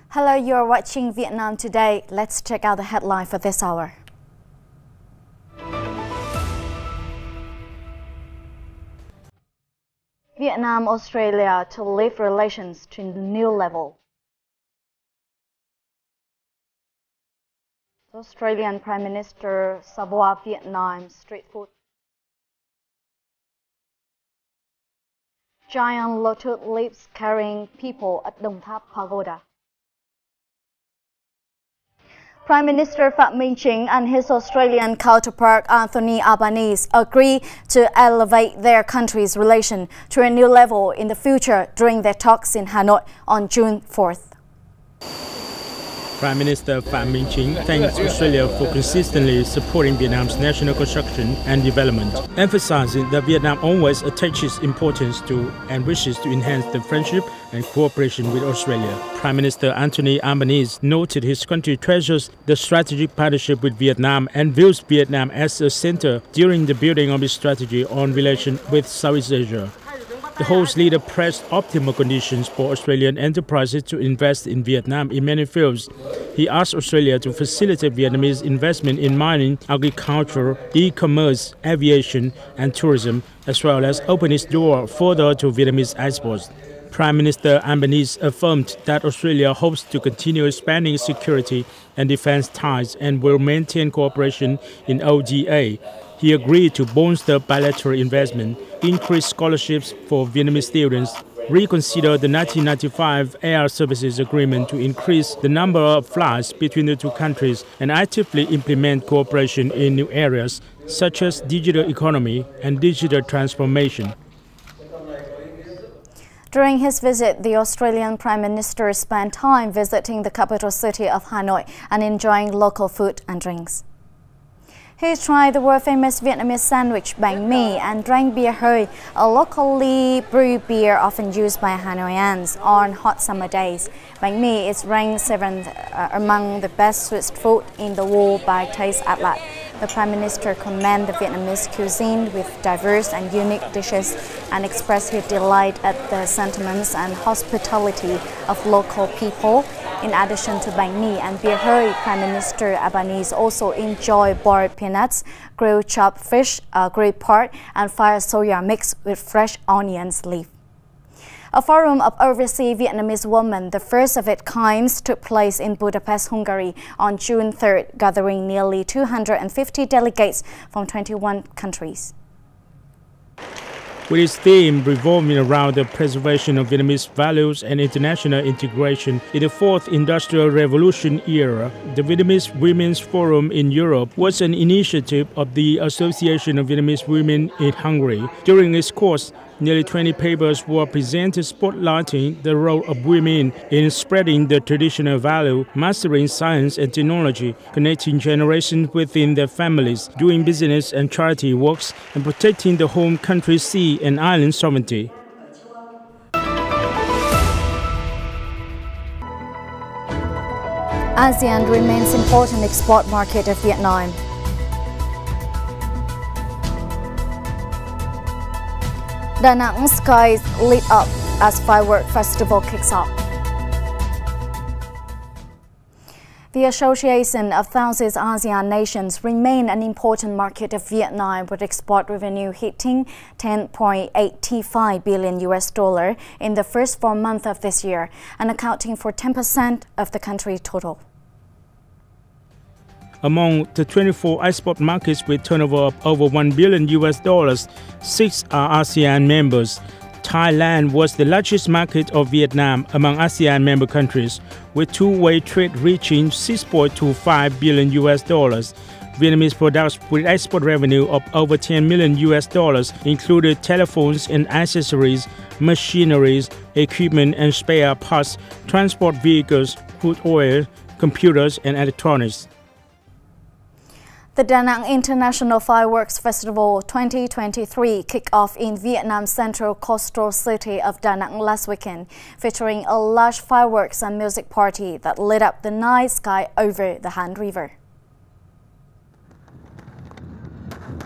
Hello, you're watching Vietnam Today. Let's check out the headline for this hour. Vietnam-Australia to lift relations to a new level. The Australian Prime Minister savour Vietnam street food. Giant lotus leaves carrying people at Dong Thap Pagoda. Prime Minister Phạm Minh Chính and his Australian counterpart Anthony Albanese agree to elevate their country's relation to a new level in the future during their talks in Hanoi on June 4th. Prime Minister Phạm Minh Chính thanks Australia for consistently supporting Vietnam's national construction and development, emphasizing that Vietnam always attaches importance to and wishes to enhance the friendship and cooperation with Australia. Prime Minister Anthony Albanese noted his country treasures the strategic partnership with Vietnam and views Vietnam as a center during the building of its strategy on relations with Southeast Asia. The host leader pressed optimal conditions for Australian enterprises to invest in Vietnam in many fields. He asked Australia to facilitate Vietnamese investment in mining, agriculture, e-commerce, aviation and tourism, as well as open its door further to Vietnamese exports. Prime Minister Albanese affirmed that Australia hopes to continue expanding security and defense ties and will maintain cooperation in ODA. He agreed to bolster bilateral investment, increase scholarships for Vietnamese students, reconsider the 1995 Air Services Agreement to increase the number of flights between the two countries, and actively implement cooperation in new areas such as digital economy and digital transformation. During his visit, the Australian Prime Minister spent time visiting the capital city of Hanoi and enjoying local food and drinks. He tried the world-famous Vietnamese sandwich bánh mì and drank beer hơi, a locally brewed beer often used by Hanoians on hot summer days. Bánh mì is ranked 7th among the best sweet food in the world by Taste Atlas. The Prime Minister commended the Vietnamese cuisine with diverse and unique dishes and expressed his delight at the sentiments and hospitality of local people. In addition to bánh mì and beer hơi, Prime Minister Albanese also enjoyed boiled peanuts, grilled chopped fish, grilled pork, and fried soya mix with fresh onions leaf. A forum of overseas Vietnamese women, the first of its kind, took place in Budapest, Hungary on June 3rd, gathering nearly 250 delegates from 21 countries. With its theme revolving around the preservation of Vietnamese values and international integration in the fourth industrial revolution era, the Vietnamese Women's Forum in Europe was an initiative of the Association of Vietnamese Women in Hungary. During its course, nearly 20 papers were presented spotlighting the role of women in spreading the traditional value, mastering science and technology, connecting generations within their families, doing business and charity works, and protecting the home country's sea and island sovereignty. ASEAN remains important export market of Vietnam. Da Nang skies lit up as firework festival kicks off. The Association of Thousands ASEAN nations remain an important market of Vietnam, with export revenue hitting $10.85 billion in the first 4 months of this year and accounting for 10% of the country's total. Among the 24 export markets with turnover of over $1 billion, 6 are ASEAN members. Thailand was the largest market of Vietnam among ASEAN member countries, with two-way trade reaching $6.25 billion. Vietnamese products with export revenue of over $10 million included telephones and accessories, machineries, equipment and spare parts, transport vehicles, crude oil, computers and electronics. The Da Nang International Fireworks Festival 2023 kicked off in Vietnam's central coastal city of Da Nang last weekend, featuring a large fireworks and music party that lit up the night sky over the Han River.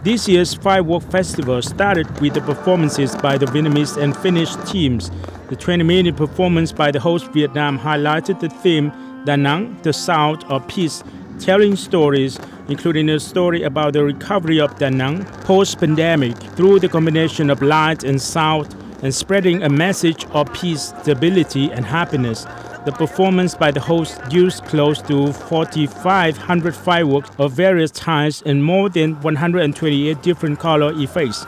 This year's firework festival started with the performances by the Vietnamese and Finnish teams. The 20-minute performance by the host Vietnam highlighted the theme Da Nang, the Sound of Peace, telling stories, including a story about the recovery of Da Nang post-pandemic through the combination of light and sound and spreading a message of peace, stability, and happiness. The performance by the host used close to 4,500 fireworks of various types and more than 128 different color effects.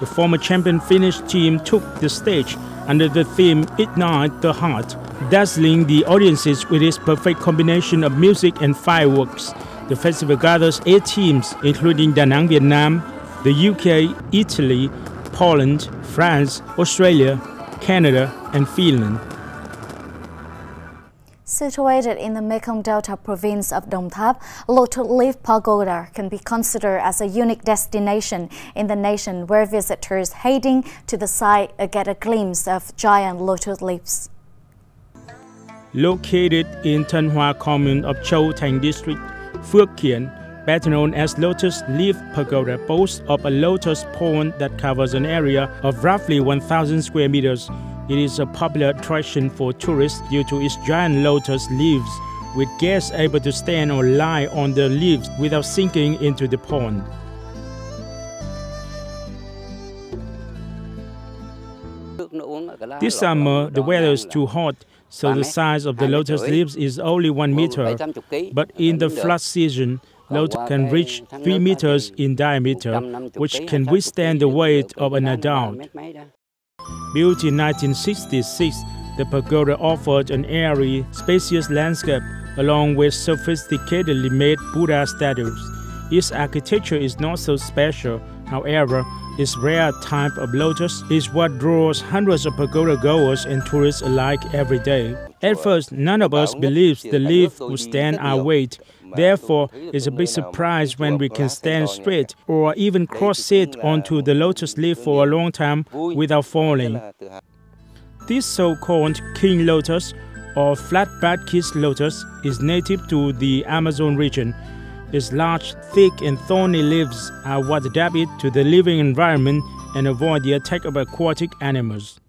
The former champion Finnish team took the stage under the theme Ignite the Heart, dazzling the audiences with its perfect combination of music and fireworks. The festival gathers 8 teams, including Da Nang, Vietnam, the UK, Italy, Poland, France, Australia, Canada, and Finland. Situated in the Mekong Delta province of Đồng Tháp, Lotus Leaf Pagoda can be considered as a unique destination in the nation where visitors heading to the site get a glimpse of giant lotus leaves. Located in Tân Hoa commune of Châu Thành district, Phước Kiển, better known as Lotus Leaf Pagoda, boasts of a lotus pond that covers an area of roughly 1,000 square meters. It is a popular attraction for tourists due to its giant lotus leaves, with guests able to stand or lie on the leaves without sinking into the pond. This summer, the weather is too hot, so the size of the lotus leaves is only 1 meter. But in the flood season, lotus can reach 3 meters in diameter, which can withstand the weight of an adult. Built in 1966, the pagoda offered an airy, spacious landscape along with sophisticatedly made Buddha statues. Its architecture is not so special, however, its rare type of lotus is what draws hundreds of pagoda goers and tourists alike every day. At first, none of us believes the leaf would stand our weight. Therefore, it's a big surprise when we can stand straight or even cross-sit onto the lotus leaf for a long time without falling. This so-called king lotus or flat-backed lotus is native to the Amazon region. Its large, thick and thorny leaves are what adapt it to the living environment and avoid the attack of aquatic animals.